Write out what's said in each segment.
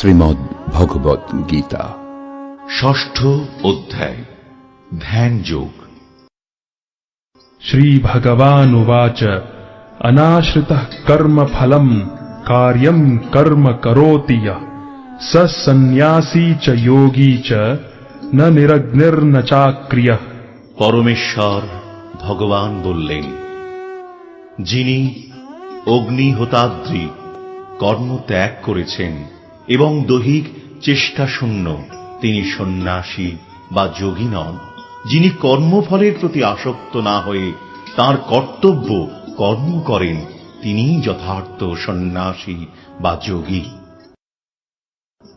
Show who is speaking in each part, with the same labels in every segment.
Speaker 1: শ্রীমদ্ ভগবদ গীতা
Speaker 2: ষষ্ঠ অধ্যায় ধ্যান যোগ।
Speaker 3: श्रीभगवानुवाच अनाश्रितः कर्मफलम् कार्यम् कर्म करोति यः स सन्न्यासी च योगी च न निरग्निर्न चाक्रियः।
Speaker 2: পরমেশ্বর ভগবান বললেন, যিনি অগ্নিহোতাদ্রি কর্ম ত্যাগ করেছেন এবং দৈহিক চেষ্টা শূন্য, তিনি সন্ন্যাসী বা যোগী নন। যিনি কর্মফলের প্রতি আসক্ত না হয়ে তাঁর কর্তব্য কর্ম করেন, তিনি যথার্থ সন্ন্যাসী বা যোগী।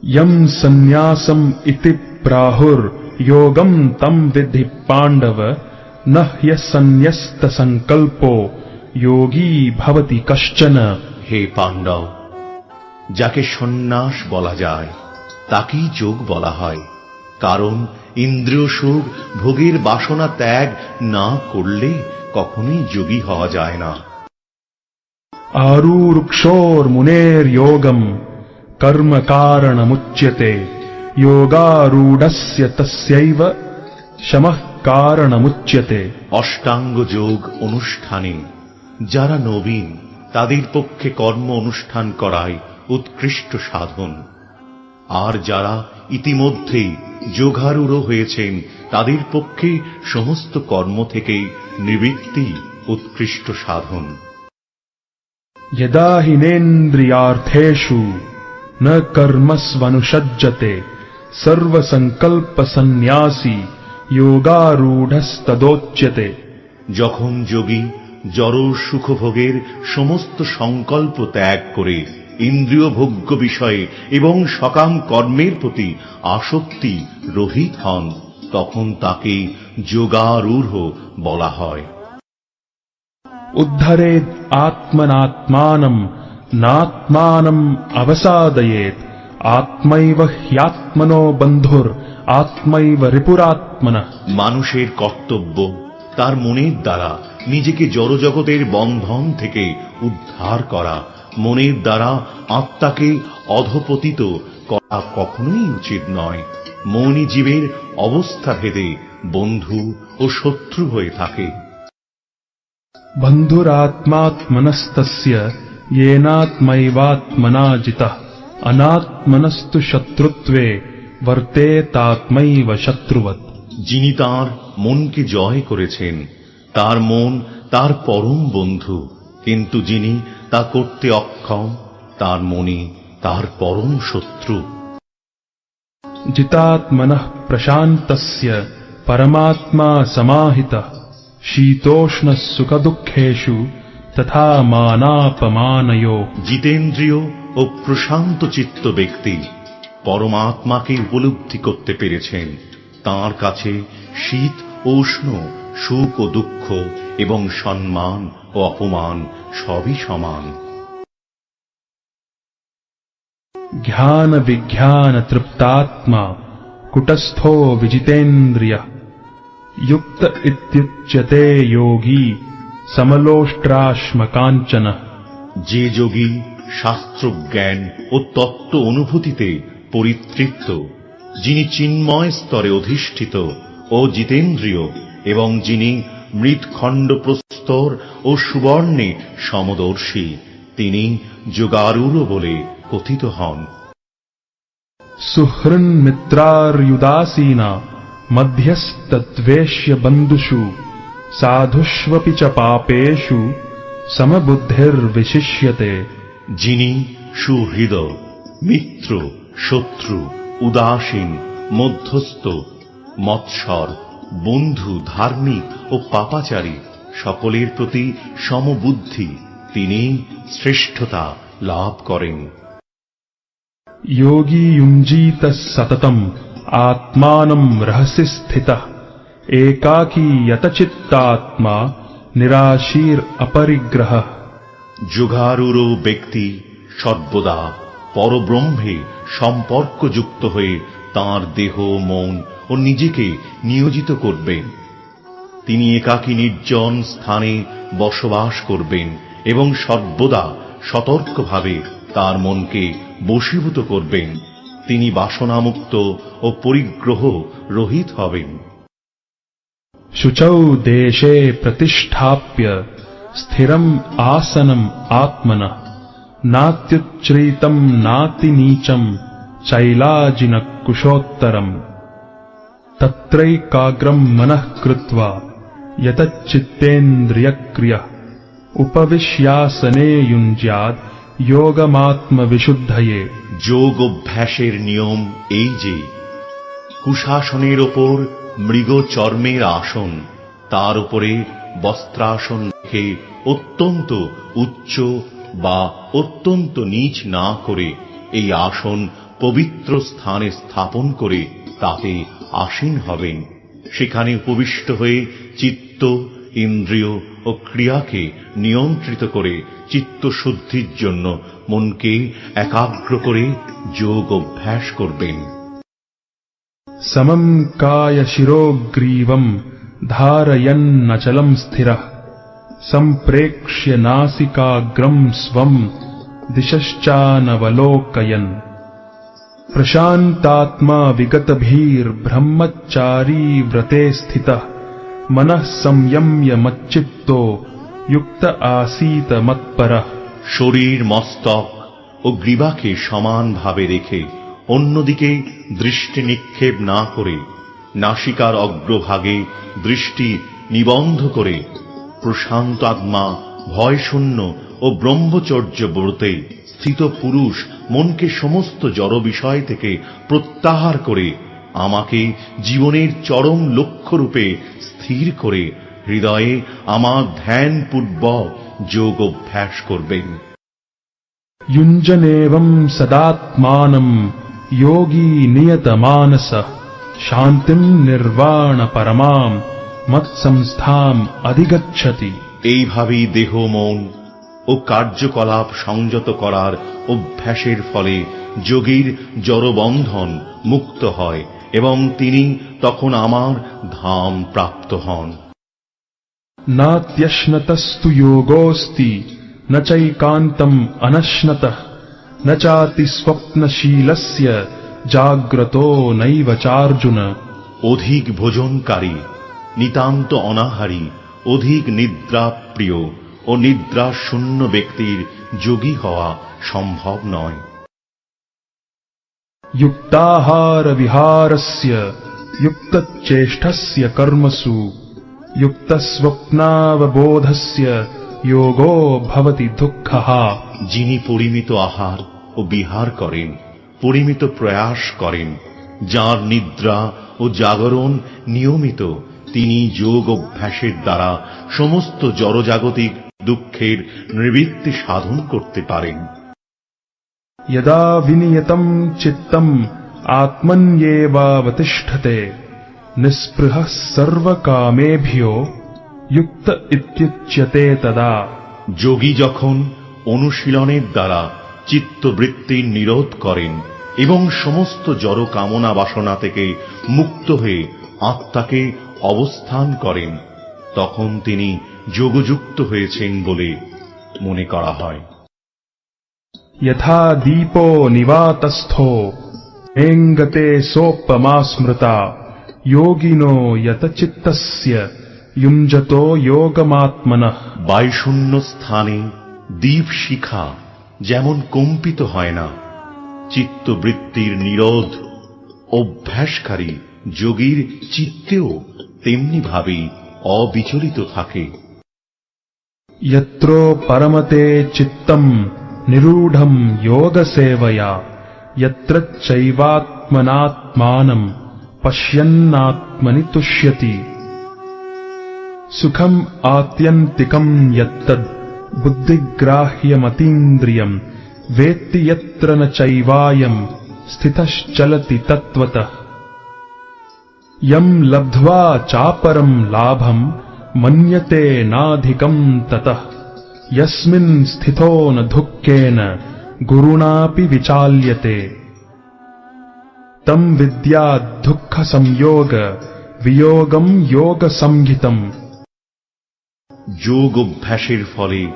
Speaker 3: यम् सन्न्यासम् इति प्राहुर् योगम् तम् विद्धि पाण्डव न ह्यसन्न्यस्तसङ्कल्पो योगी भवति कश्चन।
Speaker 2: হে পাণ্ডব, যাকে সন্ন্যাস বলা যায় তাকেই যোগ বলা হয়, কারণ ইন্দ্রিয় সুখ ভোগের বাসনা ত্যাগ না করলে কখনোই যোগী হওয়া যায় না।
Speaker 3: आरुरुक्षोर्मुनेर्योगम् कर्म कारणमुच्यते योगारूढस्य तस्यैव शमः कारणमुच्यते।
Speaker 2: অষ্টাঙ্গ যোগ অনুষ্ঠানে যারা নবীন তাদের পক্ষে কর্ম অনুষ্ঠান করাই উৎকৃষ্ট সাধন, আর যারা ইতিমধ্যেই যোগারূঢ় হয়েছেন তাদের পক্ষে সমস্ত কর্ম থেকে নিবৃত্তি উৎকৃষ্ট সাধন।
Speaker 3: यदा हिनेन्द्रियार्थेषु न कर्मस्वनुषज्जते सर्वसंकल्पसन्न्यासी योगारूढस्तदोच्यते।
Speaker 2: যখন যোগী জড় সুখভোগের সমস্ত সংকল্প ত্যাগ করে ইন্দ্রিয় ভোগ্য বিষয়ে এবং সকাম কর্মের প্রতি আসক্তি রহিত হন, তখন তাকে যোগারূঢ় বলা হয়।
Speaker 3: उद्धरेत् आत्मनात्मानम् नात्मानम् अवसादयेत् आत्मैव ह्यात्मनो बन्धुर् आत्मैव रिपुरात्मनः।
Speaker 2: মানুষের কর্তব্য তার মনের দ্বারা নিজেকে জড়জগতের বন্ধন থেকে উদ্ধার করা, মনের দ্বারা আত্মাকে অধঃপতিত করা কখনোই উচিত নয়। মনই জীবের অবস্থা ভেদে বন্ধু ও শত্রু হয়ে থাকে।
Speaker 3: बन्धुरात्मात्मनस्तस्य येनात्मैवात्मना जितः अनात्मनस्तु शत्रुत्वे वर्तेतात्मैव शत्रुवत्।
Speaker 2: যিনি তার মনকে জয় করেছেন তার মন তার পরম বন্ধু, কিন্তু যিনি তা করতে অক্ষম তার মনই তার পরম শত্রু।
Speaker 3: जितात्मनः प्रशान्तस्य परमात्मा समाहितः शीतोष्ण सुखदुःखेषु तथा मानापमानयो।
Speaker 2: জিতেন্দ্রিয় ও প্রশান্ত চিত্ত ব্যক্তি পরমাত্মাকে উপলব্ধি করতে পেরেছেন, তাঁর কাছে শীত ও উষ্ণ, সুখ ও দুঃখ এবং সম্মান ও অপমান সবই সমান।
Speaker 3: ज्ञान विज्ञान तृप्तात्मा कुटस्थो विजितेन्द्रियः युक्त इत्युच्यते योगी समलोष्ट्राश्मकाञ्चनः।
Speaker 2: যে যোগী শাস্ত্র জ্ঞান ও তত্ত্ব অনুভূতিতে পরিতৃপ্ত, যিনি চিন্ময় স্তরে অধিষ্ঠিত ও জিতেন্দ্রিয়, এবং যিনি মৃৎখণ্ড প্রস্তর ও সুবর্ণে সমদর্শী, তিনি যোগারূঢ় বলে কথিত হন।
Speaker 3: सुहृन्मित्रार्युदासीना मध्यस्तद्वेष्य बन्धुषु साधुष्वपि च पापेषु समबुद्धिर्विशिष्यते।
Speaker 2: যিনি সুহৃদয়, মিত্র, শত্রু, উদাসীন, মধ্যস্থ, মৎসর, বন্ধু, ধার্মিক ও পাপাচারী সকলের প্রতি সমবুদ্ধি, তিনি শ্রেষ্ঠতা লাভ করেন।
Speaker 3: योगी युञ्जीत सततम् आत्मानम् रहसि स्थितः एकाकी यतचित्तात्मा निराशीर अपरिग्रहः।
Speaker 2: যোগারূঢ় ব্যক্তি সর্বদা পরব্রহ্মে সম্পর্কযুক্ত হয়ে তাঁর দেহ, মন ও নিজেকে নিয়োজিত করবেন। তিনি একাকী নির্জন স্থানে বসবাস করবেন এবং সর্বদা সতর্কভাবে তার মনকে বশীভূত করবেন। তিনি বাসনামুক্ত ও পরিগ্রহ রহিত হবেন।
Speaker 3: शुचौ देशे प्रतिष्ठाप्य स्थिरम् आसनम् आत्मनः नात्युच्छ्रितम् नातिनीचम् चैलाजिनकुशोत्तरम् तत्रैकाग्रम् मनः कृत्वा यतच्चित्तेन्द्रियक्रियः उपविश्यासने युञ्ज्यात् योगमात्मविशुद्धये।
Speaker 2: যোগ অভ্যাসের নিয়ম এই যে কুশাসনের ওপর মৃগ চর্মের আসন, তার উপরে বস্ত্রাসন রেখে অত্যন্ত উচ্চ বা অত্যন্ত নীচ না করে এই আসন পবিত্র স্থানে স্থাপন করে তাতে আসীন হবেন। সেখানে উপবিষ্ট হয়ে চিত্ত, ইন্দ্রিয় ও ক্রিয়াকে নিয়ন্ত্রিত করে চিত্তশুদ্ধির জন্য মনকে একাগ্র করে যোগ অভ্যাস করবেন।
Speaker 3: समम् कायशिरोग्रीवम् धारयन्नचलम् स्थिरः सम्प्रेक्ष्य नासिकाग्रम् स्वम् दिशश्चानवलोकयन् प्रशान्तात्मा विगतभीर्ब्रह्मचारी व्रते स्थितः मनः संयम्य मच्चित्तो युक्त आसीत मत्परः।
Speaker 2: শরীর, মস্তক ও গ্রীবাকে সমানভাবে রেখে অন্যদিকে দৃষ্টি নিক্ষেপ না করে নাসিকার অগ্রভাগে দৃষ্টি নিবন্ধ করে প্রশান্ত আত্মা, ভয়শূন্য ও ব্রহ্মচর্য ব্রতে স্থিত পুরুষ মনকে সমস্ত জড় বিষয় থেকে প্রত্যাহার করে আমাকে জীবনের চরম লক্ষ্যরূপে স্থির করে হৃদয়ে আমার ধ্যানপূর্বক যোগ অভ্যাস করবেন।
Speaker 3: युञ्जनेवम् सदात्मानम् योगी नियतमानसः शान्तिम् निर्वाण परमाम् मत्संस्थाम् अधिगच्छति।
Speaker 2: এইভাবেই দেহ, মন ও কার্যকলাপ সংযত করার অভ্যাসের ফলে যোগীর জড়বন্ধন মুক্ত হয় এবং তিনি তখন আমার ধাম প্রাপ্ত হন।
Speaker 3: नात्यश्नतस्तु योगोऽस्ति न चैकान्तम् अनश्नतः न चाति स्वप्नशीलस्य जाग्रतो नैव चार्जुन।
Speaker 2: অধিক ভোজনকারী, নিতান্ত অনাহারী, অধিক নিদ্রাপ্রিয় ও নিদ্রা শূন্য ব্যক্তির যোগী হওয়া সম্ভব নয়।
Speaker 3: युक्ताहार विहारस्य युक्तचेष्टस्य कर्मसु युक्तस्वप्नावबोधस्य योगो भवति दुःखः।
Speaker 2: যিনি পরিমিত আহার ও বিহার করেন, পরিমিত প্রয়াস করেন, যার নিদ্রা ও জাগরণ নিয়মিত, তিনি যোগ অভ্যাসের দ্বারা সমস্ত জড়জাগতিক দুঃখের নিবৃত্তি সাধন করতে পারেন।
Speaker 3: यदा विनियतम् चित्तम् आत्मन्येवावतिष्ठते निःस्पृहः सर्वकामेभ्यो युक्त इत्युच्यते तदा।
Speaker 2: যোগী যখন অনুশীলনের দ্বারা চিত্তবৃত্তির নিরোধ করেন এবং সমস্ত জড় কামনা বাসনা থেকে মুক্ত হয়ে আত্মাকে অবস্থান করেন, তখন তিনি যোগযুক্ত হয়েছেন বলে মনে করা হয়।
Speaker 3: यथा दीपो निवातस्थो नेङ्गते सोपमा स्मृता योगिनो यतचित्तस्य युञ्जतो योगमात्मनः।
Speaker 2: বায়ুশূন্য স্থানে দীপ শিখা যেমন কম্পিত হয় না, চিত্তবৃত্তির নিরোধ অভ্যাসকারী যোগীর চিত্তেও তেমনি ভাবেই অবিচলিত থাকে।
Speaker 3: यत्रो परमते चित्तम् निरूढम् योगसेवया यत्र चैवात्मनात्मानम् पश्यन्नात्मनि तुष्यति। सुखम् आत्यन्तिकम् यत्तद् बुद्धिग्राह्यमतीन्द्रियम् वेत्ति यत्र न चैवायम् स्थितश्चलति तत्त्वतः। यम् लब्ध्वा चापरम् लाभम् मन्यते नाधिकम् ततः यस्मिन् स्थितो न दुःखेन गुरुणापि विचाल्यते। तम् विद्यात् दुःख संयोग वियोगम् योग संहितम्।
Speaker 2: যোগ অভ্যাসের ফলে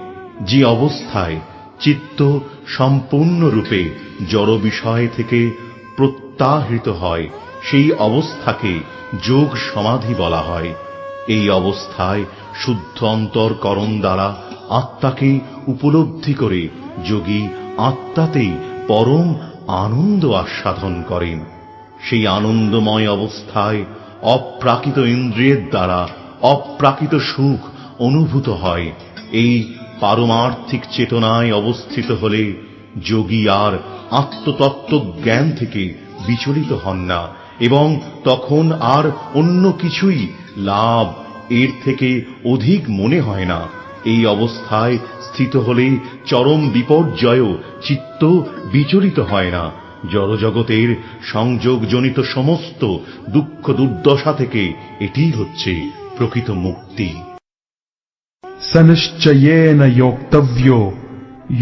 Speaker 2: যে অবস্থায় চিত্ত সম্পূর্ণরূপে জড় বিষয় থেকে প্রত্যাহৃত হয়, সেই অবস্থাকে যোগ সমাধি বলা হয়। এই অবস্থায় শুদ্ধ অন্তরকরণ দ্বারা আত্মাকে উপলব্ধি করে যোগী আত্মাতেই পরম আনন্দ আস্বাদন করেন। সেই আনন্দময় অবস্থায় অপ্রাকৃত ইন্দ্রিয়ের দ্বারা অপ্রাকৃত সুখ অনুভূত হয়। এই পারমার্থিক চেতনায় অবস্থিত হলে যোগী আর আত্মতত্ত্ব জ্ঞান থেকে বিচলিত হন না, এবং তখন আর অন্য কিছুই লাভ এর থেকে অধিক মনে হয় না। এই অবস্থায় স্থিত হলে চরম বিপর্যয় চিত্ত বিচলিত হয় না। জড়জগতের সংযোগজনিত সমস্ত দুঃখ দুর্দশা থেকে এটি হচ্ছে প্রকৃত মুক্তি।
Speaker 3: সনিশ্চয়েন যোক্তব্যো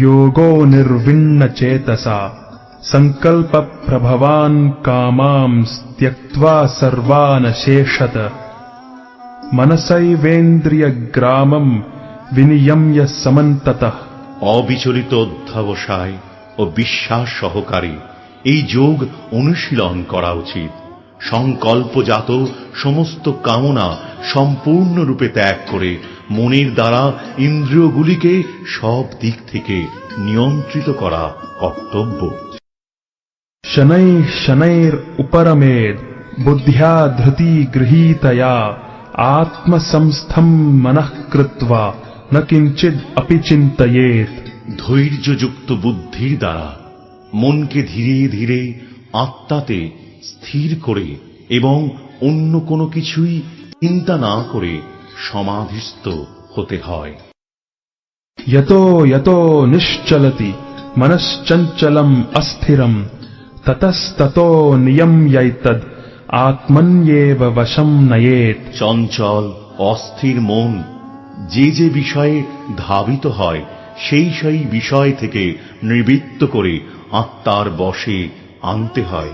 Speaker 3: যোগো নির্বিণ্ণ চেতসা সংকল্প প্রভবান কামাম ত্যক্ত্বা সর্বান শেষত মনসৈবেন্দ্রিয় গ্রামম বিনিয়ম্য সমন্ততঃ।
Speaker 2: অবিচলিত অধ্যবসায় ও বিশ্বাস সহকারে এই যোগ অনুশীলন করা উচিত। সংকল্পজাত সমস্ত কামনা সম্পূর্ণরূপে ত্যাগ করে মনের দ্বারা ইন্দ্রিয়গুলিকে সব দিক থেকে নিয়ন্ত্রিত করা কর্তব্য।
Speaker 3: শনৈ শনৈর উপরমেদ বুদ্ধ্যা ধৃতি গৃহীতয়া আত্মসংস্থম মনঃ কৃত্বা ন কিঞ্চিদ অপি চিন্তয়েৎ।
Speaker 2: ধৈর্যযুক্ত বুদ্ধির দ্বারা মনকে ধীরে ধীরে আত্মাতে স্থির করে এবং অন্য কোনো কিছুই চিন্তা না করে সমাধিস্থ হতে হয়।
Speaker 3: यतो यतो निश्चलति मनश्चञ्चलम् अस्थिरम् ततस्ततो नियम्यैतद् आत्मन्येव वशं नयेत्।
Speaker 2: চঞ্চল অস্থির মন যে যে বিষয়ে ধাবিত হয় সেই সেই বিষয় থেকে নিবৃত্ত করে আত্মার বশে আনতে হয়।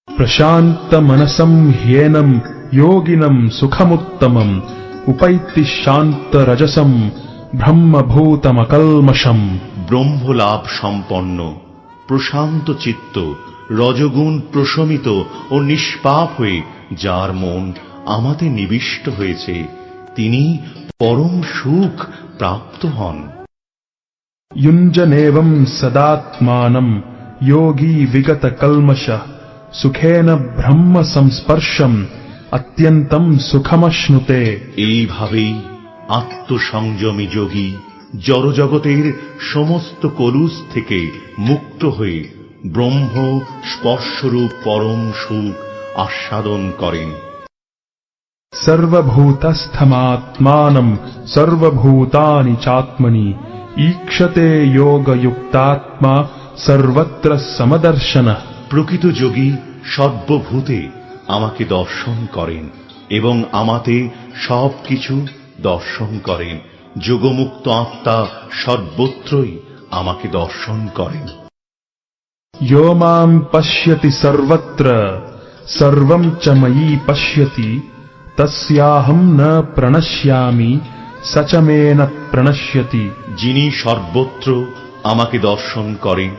Speaker 3: प्रशान्त मनसं ह्येनं योगिनं सुखमुत्तमम् उपैति शान्त रजसं ब्रह्मभूतमकल्मषम्।
Speaker 2: ব্রহ্মলাভ সম্পন্ন প্রশান্ত চিত্ত রজগুণ প্রশমিত ও নিষ্পাপ হয়ে যার মন আমাতে নিবিষ্ট হয়েছে তিনি পরম সুখ প্রাপ্ত হন।
Speaker 3: युञ्जनेवं सदात्मानं योगी विगत कल्मषः सुखेन ब्रह्म संस्पर्शम अत्यंतम सुखमश्नुते।
Speaker 2: এইভাবেই আত্মসংযমী যোগী জড়জগতের সমস্ত কলুষ থেকে মুক্ত হয়ে ব্রহ্ম স্পর্শরূপ পরম সুখ আস্বাদন করেন।
Speaker 3: सर्वभूतस्थमात्मानं सर्वभूतानि चात्मनि ईक्षते योगयुक्तात्मा सर्वत्र समदर्शनः।
Speaker 2: প্রকৃত যোগী সর্বভূতে আমাকে দর্শন করেন এবং আমাতে সবকিছু দর্শন করেন। যোগমুক্ত আত্মা সর্বত্রই আমাকে দর্শন করেন।
Speaker 3: यो मां पश्यति सर्वत्र सर्वं च मयि पश्यति तस्याहं न प्रणश्यामि स च मे न प्रणश्यति।
Speaker 2: যিনি সর্বত্র আমাকে দর্শন করেন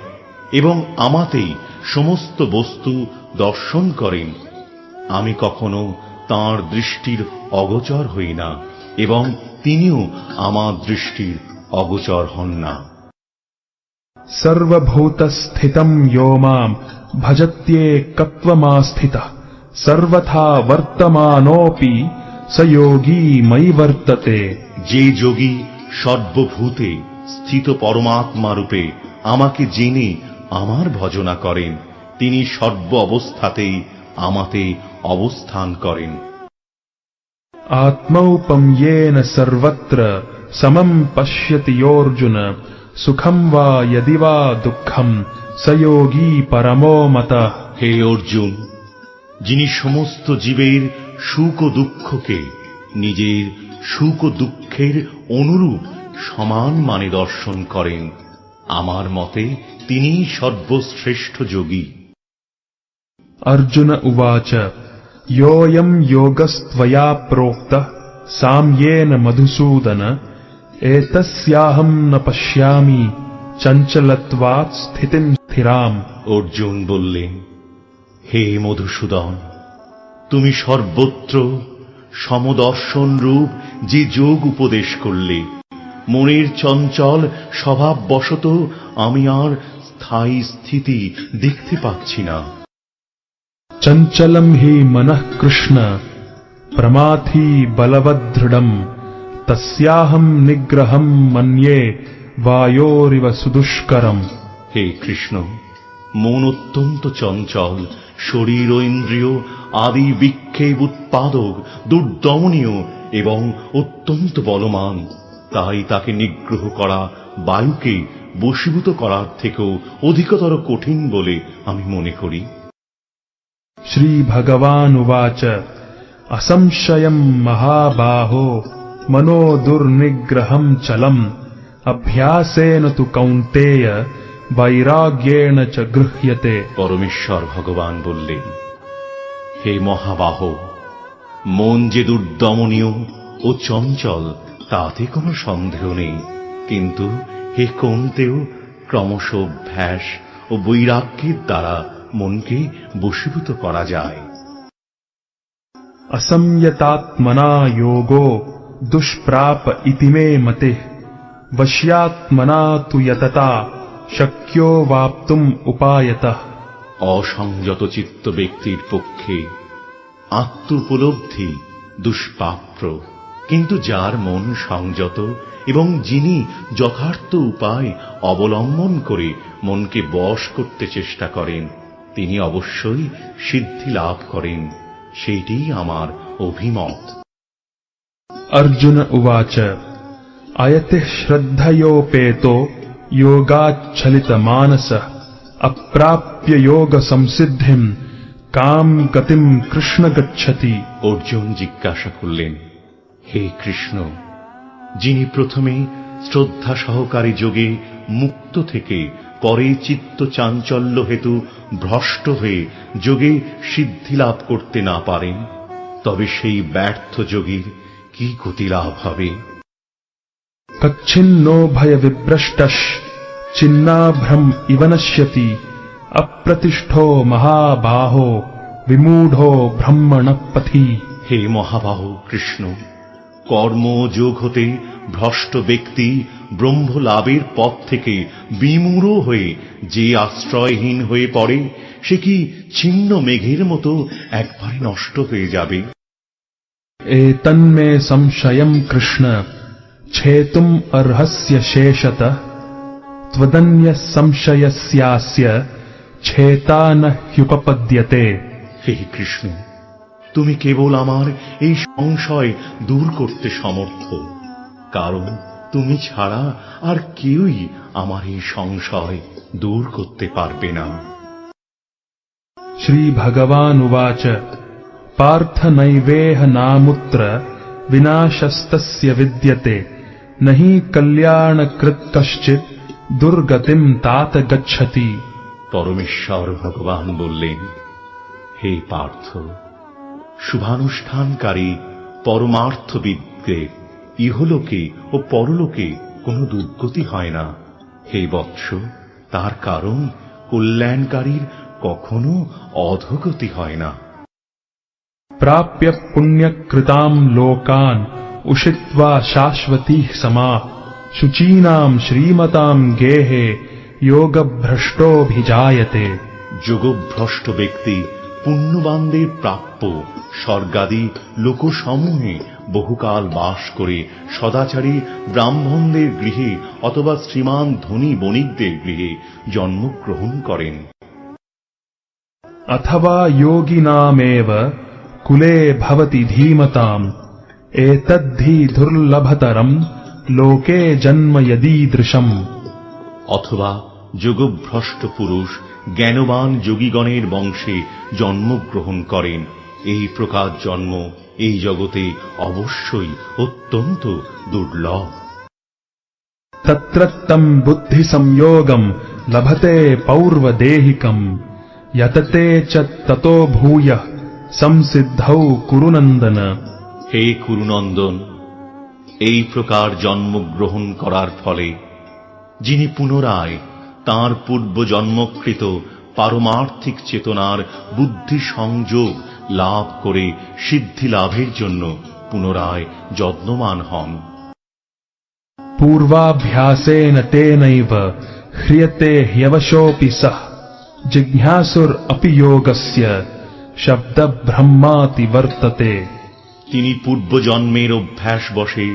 Speaker 2: এবং আমাতেই সমস্ত বস্তু দর্শন করেন আমি কখনো তাঁর দৃষ্টির অগোচর হই না এবং তিনিও আমার দৃষ্টির অগোচর হন না।
Speaker 3: सर्वभूतस्थितं यो मां भजत्येकत्वमास्थितः सर्वथा वर्तमानोऽपि स योगी मयि वर्तते।
Speaker 2: যে যোগী সর্বভূতে স্থিত পরমাত্মা রূপে আমাকে জেনে আমার ভজনা করেন তিনি সর্ব অবস্থাতেই আমাতে অবস্থান করেন।
Speaker 3: आत्मौपम्येन सर्वत्र समं पश्यति योऽर्जुन सुखं वा यदि वा दुःखं स योगी परमो मतः।
Speaker 2: হে অর্জুন, যিনি সমস্ত জীবের সুখ ও দুঃখকে নিজের সুখ ও দুঃখের অনুরূপ সমান মানে দর্শন করেন আমার মতে তিনি সর্বশ্রেষ্ঠ যোগী।
Speaker 3: अर्जुन उवाच योऽयं योगस्त्वया प्रोक्तः साम्येन मधुसूदन एतस्याहं न पश्यामि चञ्चलत्वात् स्थितिं स्थिराम्।
Speaker 2: অর্জুন বললেন, হে মধুসূদন, তুমি সর্বত্র সমদর্শন রূপ যে যোগ উপদেশ করলে, মনের চঞ্চল স্বভাববশত আমি আর স্থায়ী স্থিতি দেখতে পাচ্ছি না।
Speaker 3: चञ्चलम् हि मनः कृष्ण प्रमाथि बलवदृढम् तस्याहम् निग्रहम् मन्ये वायोरिव सुदुष्करम्।
Speaker 2: হে কৃষ্ণ, মন অত্যন্ত চঞ্চল, শরীর ও ইন্দ্রিয় আদি বিক্ষেপ উৎপাদক, দুর্দমনীয় এবং অত্যন্ত বলবান। তাই তাকে নিগ্রহ করা বায়ুকে বশীভূত করার থেকেও অধিকতর কঠিন বলে আমি মনে করি।
Speaker 3: श्रीभगवानुवाच असंशयम् महाबाहो मनो दुर्निग्रहम् चलम् अभ्यासेन तु कौन्तेय वैराग्येण च गृह्यते।
Speaker 2: পরমেশ্বর ভগবান বললেন, হে মহাবাহ, মন যে দুর্দমনীয় ও চঞ্চল তাতে কোনো সন্দেহ নেই, কিন্তু হে কৌন্তেয়, ক্রমশ অভ্যাস ও বৈরাগ্যের দ্বারা মনকে বশীভূত করা যায়।
Speaker 3: असंयतात्मना योगो दुष्प्राप इति मे मतिः वश्यात्मना तु यतता शक्यो वाप्तुम् उपायतः।
Speaker 2: অসংযত চিত্ত ব্যক্তির পক্ষে আত্মোপলব্ধি দুষ্প্রাপ্য, কিন্তু যার মন সংযত এবং যিনি যথার্থ উপায় অবলম্বন করে মনকে বশ করতে চেষ্টা করেন, তিনি অবশ্যই সিদ্ধি লাভ করেন। সেইটি আমার অভিমত।
Speaker 3: अर्जुन उवाच अयतिः श्रद्धयोपेतो योगाच्छलितमानसः अप्राप्य योगसंसिद्धिम् काम् गतिम् कृष्ण गच्छति।
Speaker 2: অর্জুন জিজ্ঞাসা করলেন, হে কৃষ্ণ, যিনি প্রথমে শ্রদ্ধা সহকারী যোগে মুক্ত থেকে পরে চিত্ত চাঞ্চল্য হেতু ভ্রষ্ট হয়ে যোগে সিদ্ধি লাভ করতে না পারেন, তবে সেই ব্যর্থ যোগীর কি গতি লাভ হবে?
Speaker 3: कच्छिन्नो भयविभ्रष्टश् चिन्नाभ्रम् इव नश्यति अप्रतिष्ठो महाबाहो विमूढो ब्रह्मणः पथि।
Speaker 2: হে মহাবাহ কৃষ্ণ, কর্ম যোগ হতে ভ্রষ্ট ব্যক্তি ব্রহ্ম লাভের পথ থেকে বিমূঢ় হয়ে যে আশ্রয়হীন হয়ে পড়ে, সে কি ছিন্ন মেঘের মতো একবারে নষ্ট হয়ে যাবে?
Speaker 3: एतन्मे संशयम् कृष्ण छेतुम् अर्हस्य शेषतः त्वदन्यः संशयस्यास्य छेता न ह्युपपद्यते।
Speaker 2: হে কৃষ্ণ, তুমি কেবল আমার এই সংশয় দূর করতে সমর্থ, কারণ তুমি ছাড়া আর কেউই আমার এই সংশয় দূর করতে পারবে না।
Speaker 3: श्रीभगवानुवाच पार्थ नैवेह नामुत्र विनाशस्तस्य विद्यते न हि कल्याणकृत् कश्चित् दुर्गतिम् तात गच्छति।
Speaker 2: পরমেশ্বর ভগবান বললেন, হে পার্থ, শুভানুষ্ঠানকারী পরমার্থবিদদের ইহলোকে ও পরলোকে কোনো দুর্গতি হয় না। হে বৎস, তার কারণ কল্যাণকারীর কখনো অধোগতি হয় না।
Speaker 3: प्राप्य पुण्यकृताम् लोकान् उषित्वा शाश्वतीः समाः शुचीनाम् श्रीमताम् गेहे योगभ्रष्टोऽभिजायते।
Speaker 2: যোগভ্রষ্ট ব্যক্তি পুণ্যবানদের প্রাপ্য স্বর্গাদি লোকসমূহে বহুকাল বাস করে সদাচারী ব্রাহ্মণদের গৃহে অথবা শ্রীমান ধনী বণিকদের গৃহে জন্মগ্রহণ করেন।
Speaker 3: अथवा योगिनामेव कुले भवति धीमताम् एतद्धि दुर्लभतरम् लोके जन्म यदीदृशम्।
Speaker 2: অথবা যোগভ্রষ্ট পুরুষ জ্ঞানবান যোগীগণের বংশে জন্মগ্রহণ করেন, এই প্রকার জন্ম এই জগতে অবশ্যই অত্যন্ত দুর্লভ।
Speaker 3: तत्रत्तम् बुद्धि संयोगम् लभते पौर्वदेहिकम् यतते च ततो भूयः संसिद्धौ कुरु नन्दन।
Speaker 2: হে কুরুনন্দন, এই প্রকার জন্মগ্রহণ করার ফলে যিনি পুনরায় তাঁর পূর্বজন্মকৃত পারমার্থিক চেতনার বুদ্ধি সংযোগ লাভ করে সিদ্ধি লাভের জন্য পুনরায় যত্নমান হন।
Speaker 3: पूर्वाभ्यासेन तेनैव ह्रियते ह्यवशोऽपि सः जिज्ञासुरपि योगस्य शब्द ब्रह्माति वर्तते।
Speaker 2: তিনি পূর্বজন্মের অভ্যাস বশে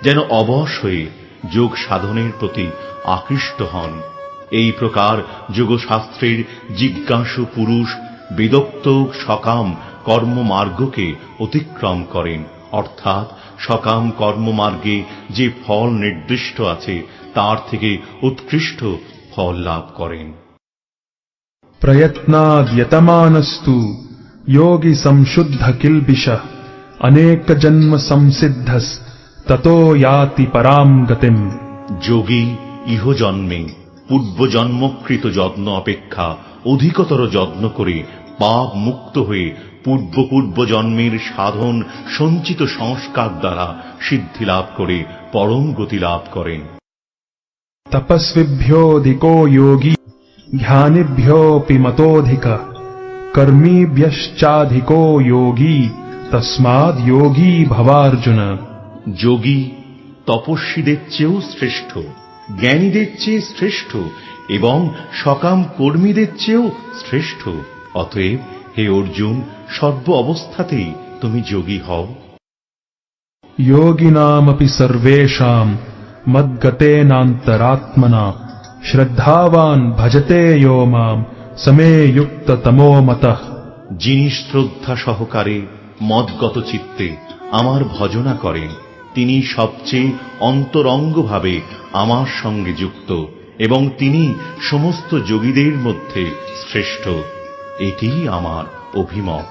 Speaker 2: যেন অবশ হয়ে যোগ সাধনের প্রতি আকৃষ্ট হন। এই প্রকার যোগশাস্ত্রের জিজ্ঞাসু পুরুষ বেদোক্ত সকাম কর্মমার্গকে অতিক্রম করেন, অর্থাৎ সকাম কর্মমার্গে যে ফল নির্দিষ্ট আছে তার থেকে উৎকৃষ্ট ফল লাভ করেন।
Speaker 3: प्रयत्नाद्यतमानस्तु योगी संशुद्ध किल्बिषः अनेक जन्म संसिद्धस् ततो याति पराम गतिम्।
Speaker 2: যোগী ইহজন্মে পূর্বজন্মকৃত যত্ন অপেক্ষা অধিকতর যত্ন করে পাপ মুক্ত হয়ে পূর্ব জন্মের সাধন সঞ্চিত সংস্কার দ্বারা সিদ্ধি লাভ করে পরম গতি লাভ করেন।
Speaker 3: तपस्विभ्योऽधिको योगी ध्यानिभ्योऽपि मतोऽधिकः कर्मीभ्यश्चाधिको योगी तस्माद् योगी भवार्जुन।
Speaker 2: যোগী তপস্বীদের চেয়েও শ্রেষ্ঠ, জ্ঞানীদের চেয়ে শ্রেষ্ঠ এবং সকাম কর্মীদের চেয়েও শ্রেষ্ঠ। অতএব হে অর্জুন, সর্ব অবস্থাতেই তুমি যোগী হও।
Speaker 3: योगिनामपि सर्वेषां मद्गतेनान्तरात्मना श्रद्धावान् भजते यो मां समे युक्ततमो मतः।
Speaker 2: যিনি শ্রদ্ধা সহকারে মদগত চিত্তে আমার ভজনা করেন, তিনি সবচেয়ে অন্তরঙ্গভাবে আমার সঙ্গে যুক্ত এবং তিনি সমস্ত যোগীদের মধ্যে শ্রেষ্ঠ। এটিই আমার অভিমত।